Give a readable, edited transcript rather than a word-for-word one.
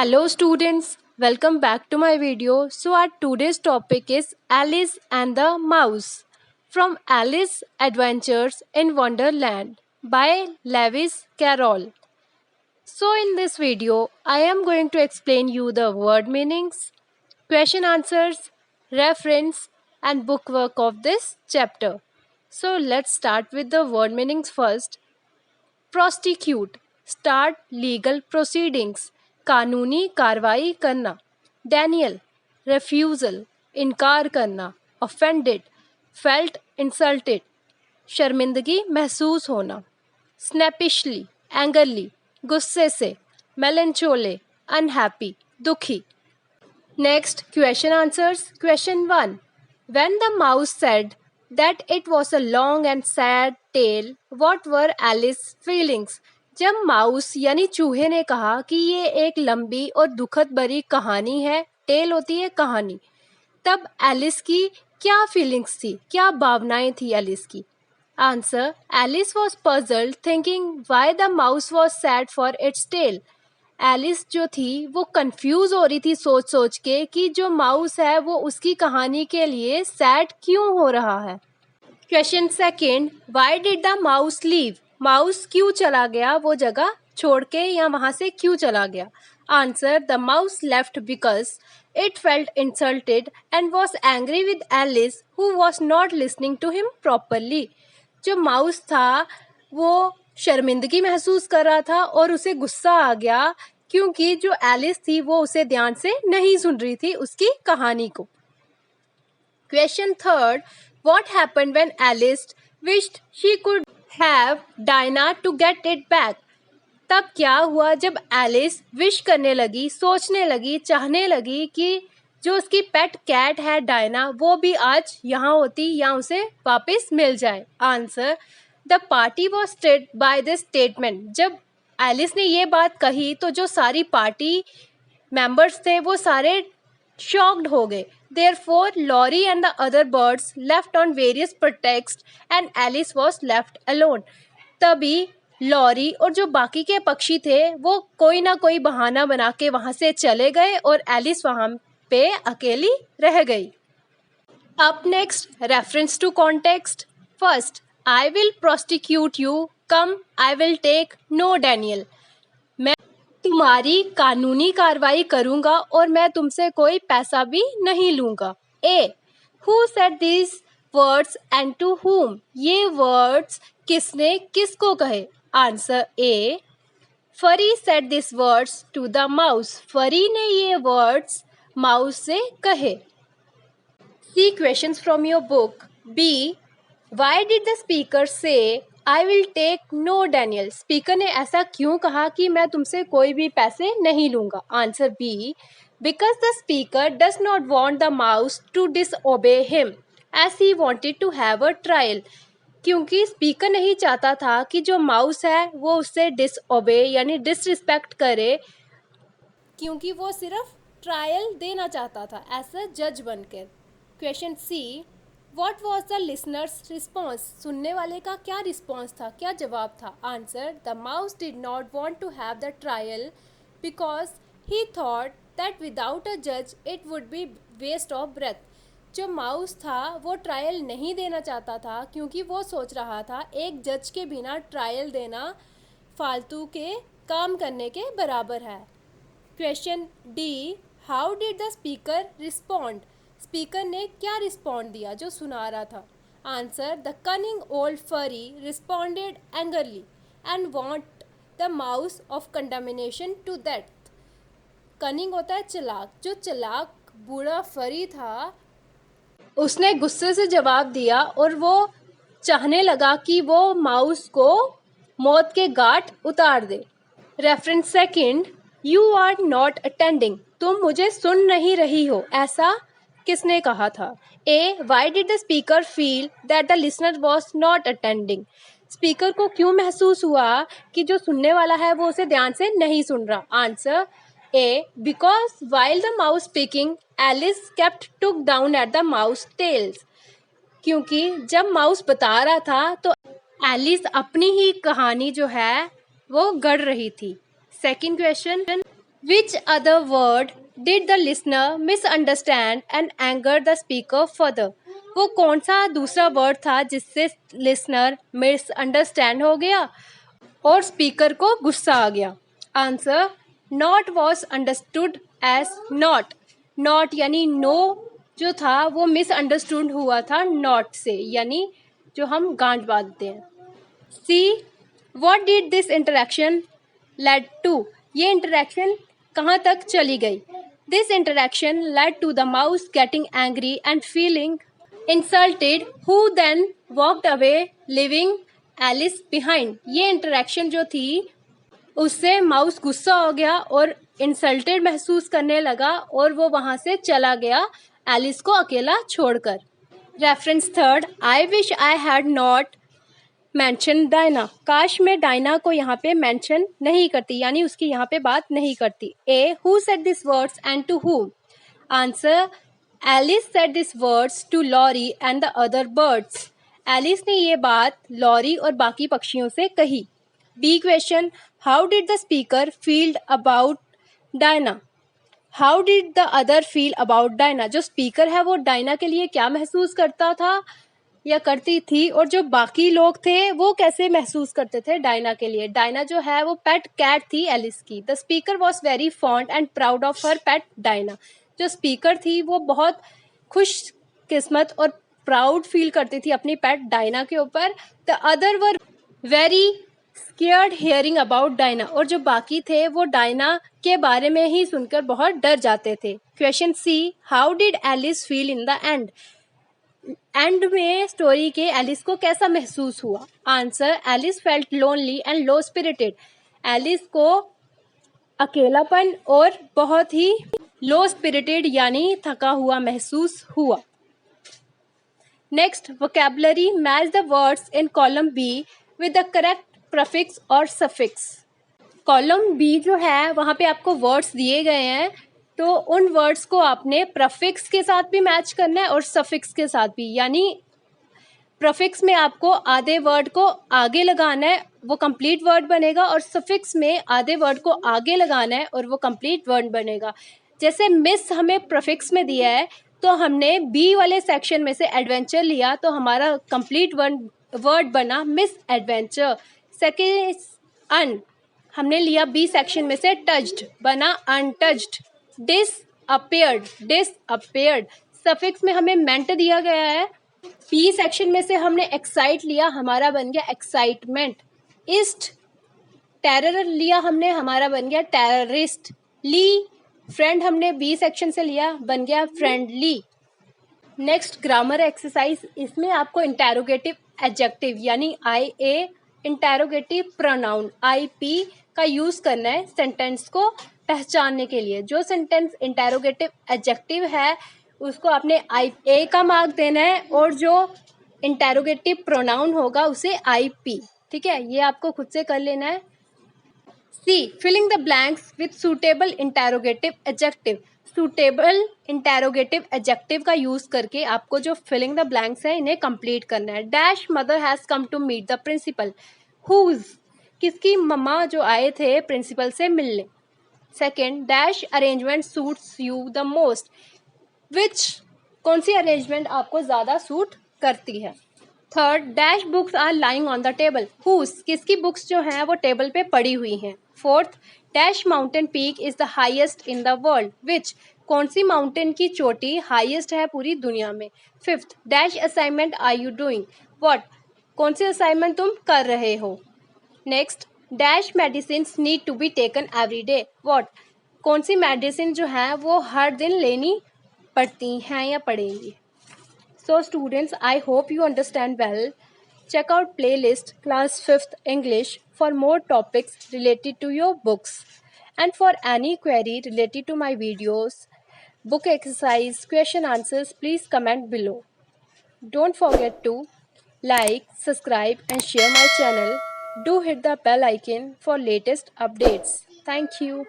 Hello students, welcome back to my video. So our today's topic is Alice and the Mouse from Alice Adventures in Wonderland by Lewis Carroll. So in this video, I am going to explain you the word meanings, question answers, reference and bookwork of this chapter. So let's start with the word meanings first. Prosecute start legal proceedings कानूनी कार्रवाई करना Daniel रेफ्यूज़ल इनकार करना offended felt insulted शर्मिंदगी महसूस होना स्नैपिशली angrily गुस्से से मेलनचोले अनहैप्पी दुखी next question answers question 1 when the mouse said that it was a long and sad tale, what were Alice's feelings? जब माउस यानी चूहे ने कहा कि ये एक लंबी और दुखद भरी कहानी है, टेल होती है कहानी, तब एलिस की क्या फीलिंग्स थी, क्या भावनाएं थी एलिस की? Answer, Alice was puzzled thinking why the mouse was sad for its tail. Alice जो थी वो कंफ्यूज हो रही थी सोच सोच के कि जो माउस है वो उसकी कहानी के लिए सैड क्यों हो रहा है. Question second, why did the mouse leave? Mouse क्यों चला गया, वो जगह छोड़ के या वहाँ से क्यों चला गया? Answer, the mouse left because it felt insulted and was angry with Alice who was not listening to him properly. जो माउस था वो शर्मिंदगी महसूस कर रहा था और उसे गुस्सा आ गया क्योंकि जो एलिस थी वो उसे ध्यान से नहीं सुन रही थी उसकी कहानी को. Question third, what happened when Alice wished she could have Diana to get it back? तब क्या हुआ जब एलिस विश करने लगी, सोचने लगी, चाहने लगी कि जो उसकी पेट कैट है डायना वो भी आज यहाँ होती या उसे वापस मिल जाए. Answer, the party was stayed by this statement. जब एलिस ने ये बात कही तो जो सारी पार्टी मेंबर्स थे वो सारे शॉक्ड हो गए. Therefore Lory and the other birds left on various pretext and Alice was left alone. तभी लॉरी और जो बाकी के पक्षी थे वो कोई ना कोई बहाना बना के वहाँ से चले गए और एलिस वहाँ पे अकेली रह गई. अब next, reference to context. First, I will prosecute you. Come, I will take no Daniel. मैं तुम्हारी कानूनी कार्रवाई करूंगा और मैं तुमसे कोई पैसा भी नहीं लूंगा. A. Who said these words and to whom? ये words किसने किसको कहे? Answer A. Furry said these words to the mouse. Furry ने ये words mouse से कहे. See questions from your book. B. Why did the speaker say I will take no Daniel? Speaker ने ऐसा क्यों कहा कि मैं तुमसे कोई भी पैसे नहीं लूंगा? Answer b, because the speaker does not want the mouse to disobey him as he wanted to have a trial. क्योंकि स्पीकर नहीं चाहता था कि जो माउस है वो उससे डिसओबे यानी डिसरिस्पेक्ट करे, क्योंकि वो सिर्फ ट्रायल देना चाहता था ऐसा जज बनकर. Question c, What was the listener's response? सुनने वाले का क्या रिस्पॉन्स था, क्या जवाब था? Answer, the mouse did not want to have the trial because he thought that without a judge it would be waste of breath. जो mouse था वो ट्रायल नहीं देना चाहता था क्योंकि वो सोच रहा था एक जज के बिना ट्रायल देना फालतू के काम करने के बराबर है. Question d, how did the speaker respond? Speaker ने क्या रिस्पॉन्ड दिया जो सुना रहा था? Answer, the cunning old fury responded angrily and want the mouse of contamination to death. Cunning होता है चालाक. जो चालाक बूढ़ा फरी था उसने गुस्से से जवाब दिया और वो चाहने लगा कि वो माउस को मौत के घाट उतार दे. Reference second, you are not attending. तुम मुझे सुन नहीं रही हो, ऐसा किसने कहा था? A. Why did the speaker feel that the listener was not attending? Speaker को क्यों महसूस हुआ कि जो सुनने वाला है वो उसे ध्यान से नहीं सुन रहा? Answer a. Because while the mouse speaking Alice kept took down at the mouse tails. क्योंकि जब माउस बता रहा था तो एलिस अपनी ही कहानी जो है वो गढ़ रही थी. Second question, Which other word did the listener misunderstand and anger the speaker further? वो कौन सा दूसरा वर्ड था जिससे लिसनर मिसअंडरस्टैंड हो गया और स्पीकर को गुस्सा आ गया? Answer, not was understood as not. Not यानी नो जो था वो मिसअंडरस्टूड हुआ था नॉट से, यानी जो हम गांठ बांधते हैं. C, what did this interaction led to? ये इंटरेक्शन कहाँ तक चली गई? This interaction led to the mouse getting angry and feeling insulted, who then walked away leaving Alice behind. ये इंटरेक्शन जो थी उससे माउस गुस्सा हो गया और इंसल्टेड महसूस करने लगा और वो वहाँ से चला गया एलिस को अकेला छोड़कर. Reference third, I wish I had not mention Diana. काश मैं डायना को यहाँ पे मेंशन नहीं करती, यानी उसकी यहाँ पे बात नहीं करती. A, who said this words and to whom? Answer, Alice said this words to Lory and the other birds. एलिस ने ये बात लॉरी और बाकी पक्षियों से कही. B question, how did the speaker feel about Diana? How did the other feel about Diana? जो स्पीकर है वो डायना के लिए क्या महसूस करता था या करती थी, और जो बाकी लोग थे वो कैसे महसूस करते थे डायना के लिए? डायना जो है वो पेट कैट थी एलिस की. The speaker was very fond and proud of her pet Diana. जो स्पीकर थी वो बहुत खुश किस्मत और प्राउड फील करती थी अपनी पेट डायना के ऊपर. The other were very scared hearing about Diana. और जो बाकी थे वो डायना के बारे में ही सुनकर बहुत डर जाते थे. Question c, how did Alice feel in the end? End में स्टोरी के एलिस को कैसा महसूस हुआ? Answer, Alice felt lonely and low spirited. Alice को अकेलापन और बहुत ही लो स्पिरिटेड यानी थका हुआ महसूस हुआ. Next, vocabulary, match the words in column be with the correct prefix और सफिक्स. कॉलम बी जो है वहाँ पे आपको वर्ड्स दिए गए हैं, तो उन वर्ड्स को आपने प्रीफिक्स के साथ भी मैच करना है और सफिक्स के साथ भी. यानी प्रीफिक्स में आपको आधे वर्ड को आगे लगाना है, वो कंप्लीट वर्ड बनेगा, और सफिक्स में आधे वर्ड को आगे लगाना है और वो कंप्लीट वर्ड बनेगा. जैसे मिस हमें प्रीफिक्स में दिया है, तो हमने बी वाले सेक्शन में से एडवेंचर लिया, तो हमारा कंप्लीट वर्ड बना मिस एडवेंचर. सेकेंड, अन हमने लिया बी सेक्शन में से, टच्ड बना अनटच्ड. डिसअपियर्ड. सफिक्स में हमें मेंट दिया गया है. पी सेक्शन में से हमने एक्साइट लिया, हमारा बन गया एक्साइटमेंट. इस्ट, टेरर लिया हमने, हमारा बन गया टेररिस्ट. ली, फ्रेंड हमने बी सेक्शन से लिया, बन गया फ्रेंडली. Next, grammar exercise. इसमें आपको इंटेरोगेटिव एडजेक्टिव यानी आई ए, इंटेरोगेटिव प्रोनाउन आई पी का यूज करना है सेंटेंस को पहचानने के लिए. जो सेंटेंस इंटेरोगेटिव एडजेक्टिव है उसको आपने आई ए का मार्क देना है, और जो इंटेरोगेटिव प्रोनाउन होगा उसे आई पी. ठीक है, ये आपको खुद से कर लेना है. C, filling the blanks with suitable interrogative adjective. Suitable interrogative adjective का यूज करके आपको जो फिलिंग द ब्लैंक्स है इन्हें कंप्लीट करना है. Dash mother has come to meet the principal. Whose, किसकी मम्मा जो आए थे प्रिंसिपल से मिलने. Second, dash arrangement suits you the most. Which, कौन सी अरेंजमेंट आपको ज़्यादा सूट करती है. Third, dash books are lying on the table. Whose, किसकी बुक्स जो हैं वो टेबल पे पड़ी हुई हैं. Fourth, dash mountain peak is the highest in the world. Which, कौन सी माउंटेन की चोटी हाईएस्ट है पूरी दुनिया में. Fifth, dash assignment are you doing. What, कौन सी असाइनमेंट तुम कर रहे हो. Next, dash medicine need to be taken every day. What, कौन सी मेडिसिन जो है वो हर दिन लेनी पड़ती हैं या पड़ेंगी. So students, I hope you understand well. Check out playlist class 5th English for more topics related to your books. And for any query related to my videos, book exercise, question answers, please comment below. Don't forget to like, subscribe and share my channel. Do hit the bell icon for latest updates. Thank you.